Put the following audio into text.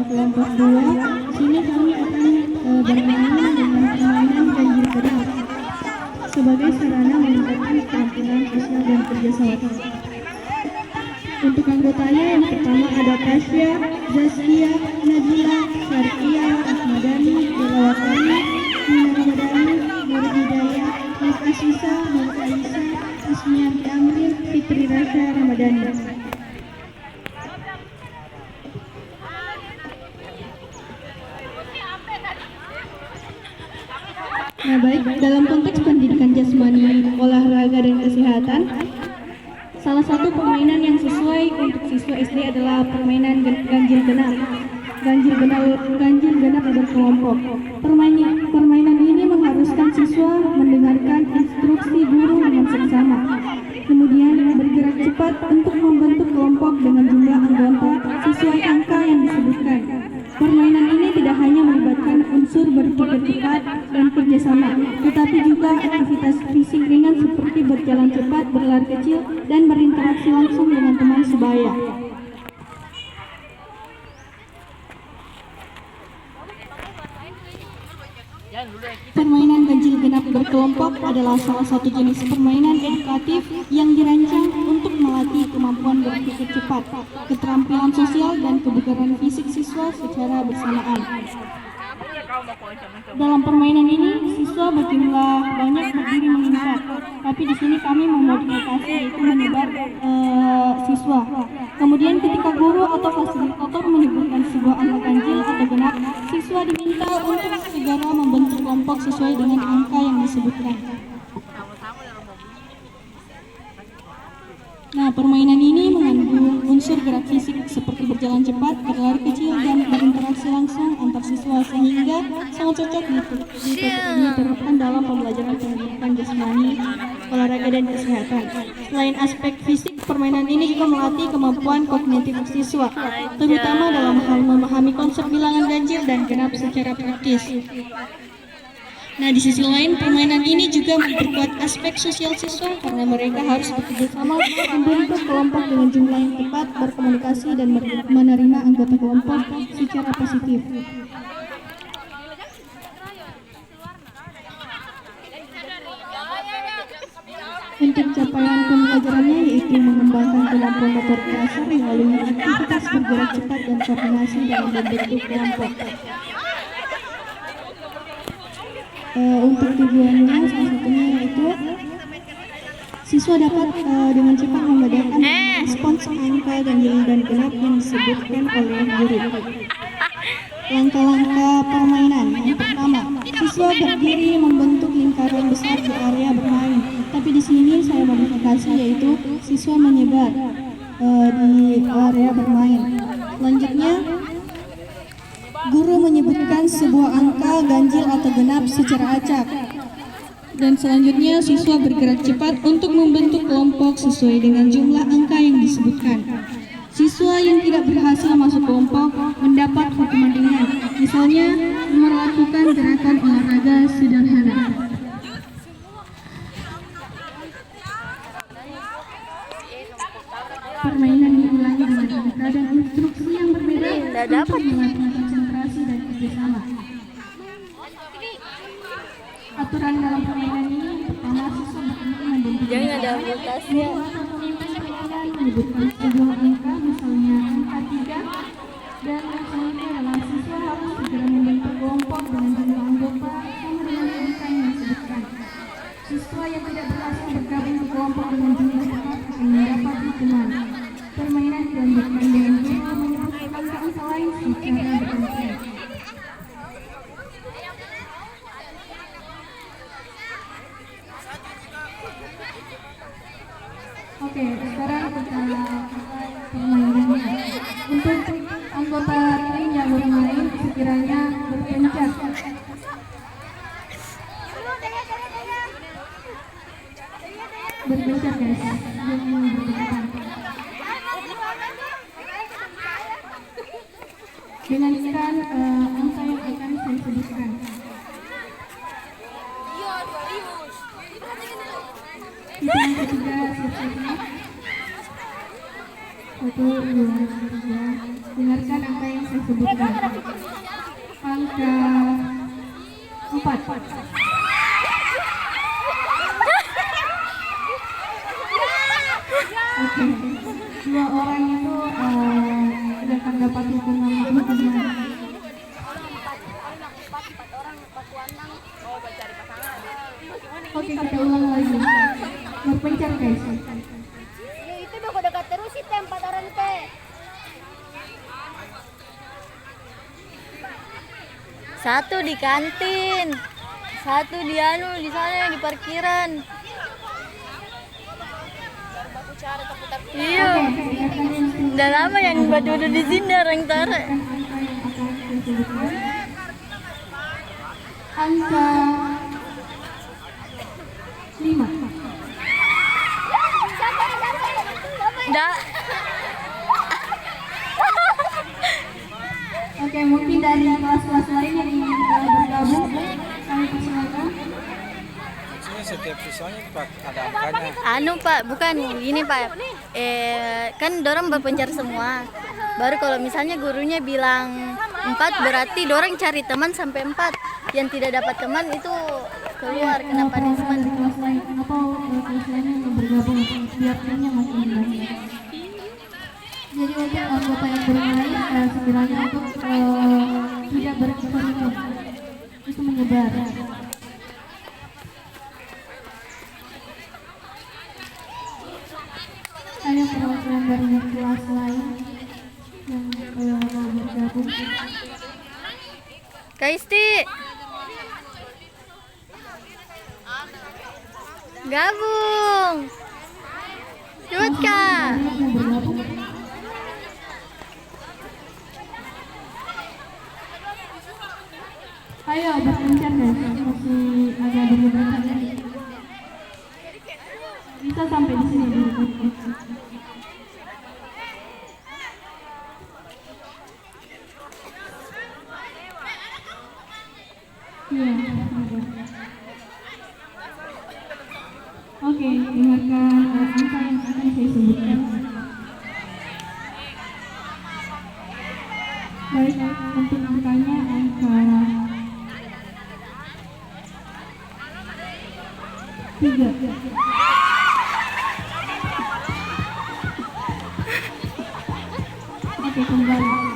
kelompok 2. Sini kami akan bermain dengan permainan ganjil genap sebagai sarana meningkatkan keterampilan sosial dan kerjasama. Untuk anggotanya yang pertama ada Tasya, Zaskia, Nabila, Syarkia, Ahmadani, Delawatani, Nina Ramadhani, Nur Hidayah, Nek Asisa, Nur Aisyah, Ismiati Amrin, Fitri Rasha Ramadhani. Nah baik, dalam konteks pendidikan jasmani, olahraga dan kesehatan, salah satu permainan yang sesuai untuk siswa SD adalah permainan ganjil genap. Ganjil genap berkelompok. Permainan ini mengharuskan siswa mendengarkan instruksi guru dengan seksama. Kemudian bergerak cepat untuk membentuk kelompok dengan jumlah anggota sesuai angka yang disebutkan. Permainan ini tidak hanya melibatkan unsur berpikir cepat dan kerjasama, tetapi juga aktivitas fisik ringan seperti berjalan cepat, berlari kecil, dan berinteraksi langsung dengan teman sebaya. Permainan ganjil genap berkelompok adalah salah satu jenis permainan edukatif yang dirancang untuk melatih kemampuan berpikir cepat, keterampilan sosial, dan kebugaran fisik siswa secara bersamaan. Dalam permainan ini, siswa berjumlah banyak berdiri mengikat, tapi di sini kami memodifikasi yaitu menyebar siswa. Kemudian ketika guru atau fasilitator menyebutkan sebuah angka ganjil atau genap, siswa diminta untuk segera membentuk kelompok sesuai dengan angka yang disebutkan. Nah, permainan ini mengandung unsur gerak fisik seperti berjalan cepat, berlari kecil, dan berinteraksi langsung antar siswa sehingga sangat cocok diterapkan dalam pembelajaran pendidikan jasmani, olahraga, dan kesehatan. Selain aspek fisik, permainan ini juga melatih kemampuan kognitif siswa, terutama dalam hal memahami konsep bilangan ganjil dan genap secara praktis. Nah, di sisi lain, permainan ini juga memperkuat aspek sosial siswa karena mereka harus bekerjasama membentuk kelompok dengan jumlah yang tepat, berkomunikasi, dan menerima anggota kelompok secara positif. Untuk capaian pembelajarannya yaitu mengembangkan kemampuan motor dasar melalui aktivitas bergerak cepat dan koordinasi dalam membentuk kelompok. Untuk tujuannya salah satunya yaitu siswa dapat dengan cepat membedakan respons angka ganjil dan genap yang disebutkan oleh guru. Langkah-langkah permainan yang pertama, siswa berdiri membentuk lingkaran besar di area bermain. Tapi di sini saya modifikasi yaitu siswa menyebar di area bermain. Selanjutnya, guru menyebutkan sebuah angka ganjil atau genap secara acak. Dan selanjutnya siswa bergerak cepat untuk membentuk kelompok sesuai dengan jumlah angka yang disebutkan. Siswa yang tidak berhasil masuk kelompok mendapat hukuman ringan, misalnya melakukan gerakan olahraga sederhana. Permainan diulangi dengan angka dan instruksi yang berbeda untuk melatih konsentrasi dan kerjasama. Aturan dalam permainan ini pertama siswa bertemu membentuk menyebutkan sebuah angka, misalnya angka 3, dan yang selanjutnya adalah siswa harus segera membentuk kelompok dengan jumlah anggota sama dengan angka yang disebutkan. Siswa yang tidak berhasil bergabung ke kelompok dengan jumlah tepat akan mendapat hukuman. Permainan dilanjutkan dengan guru menyebutkan angka lain secara bergantian. Oke, sekarang kita permainannya. Untuk anggota tim yang bermain sekiranya berpencet. Berpencet guys, jangan berpencet. Dengarkan angka yang akan saya sebutkan. Kita yang ketiga siap-siap. 1, 2, 3, Dengarkan angka yang saya sebutkan. Angka 4. Oke, 2 orang itu tidak akan dapat hukuman. Oke, kita ulang lagi. Berpencar guys. Itu dekat terus sih 4 orang teh. Satu di kantin, satu di di sana di parkiran. Iya, udah lama yang baju di sini orang tarik. Angka 5. Dah. Oke, mungkin dari kelas-kelas lain yang ingin bergabung, kami persilakan. Setiap siswanya Pak ada angkanya. Pak, bukan ini Pak. Kan dorang berpencar semua. Baru kalau misalnya gurunya bilang 4 berarti dorang cari teman sampai 4. Yang tidak dapat teman itu keluar kena punishment. Di kelas lain atau kelas lainnya yang bergabung biar timnya makin banyak. Jadi untuk anggota yang bermain sekiranya untuk tidak berkerumun itu menyebar. Ayo perwakilan dari kelas lain yang mau bergabung. Kak Isti, gabung. Cepet Kak. Yang bergabung. Ayo berpencar guys, masih agak berlebihan. Bisa sampai di sini dulu. Iya. Oke, dengarkan angka yang akan saya sebutkan. Baik, untuk angkanya angka 3. Oke, kembali.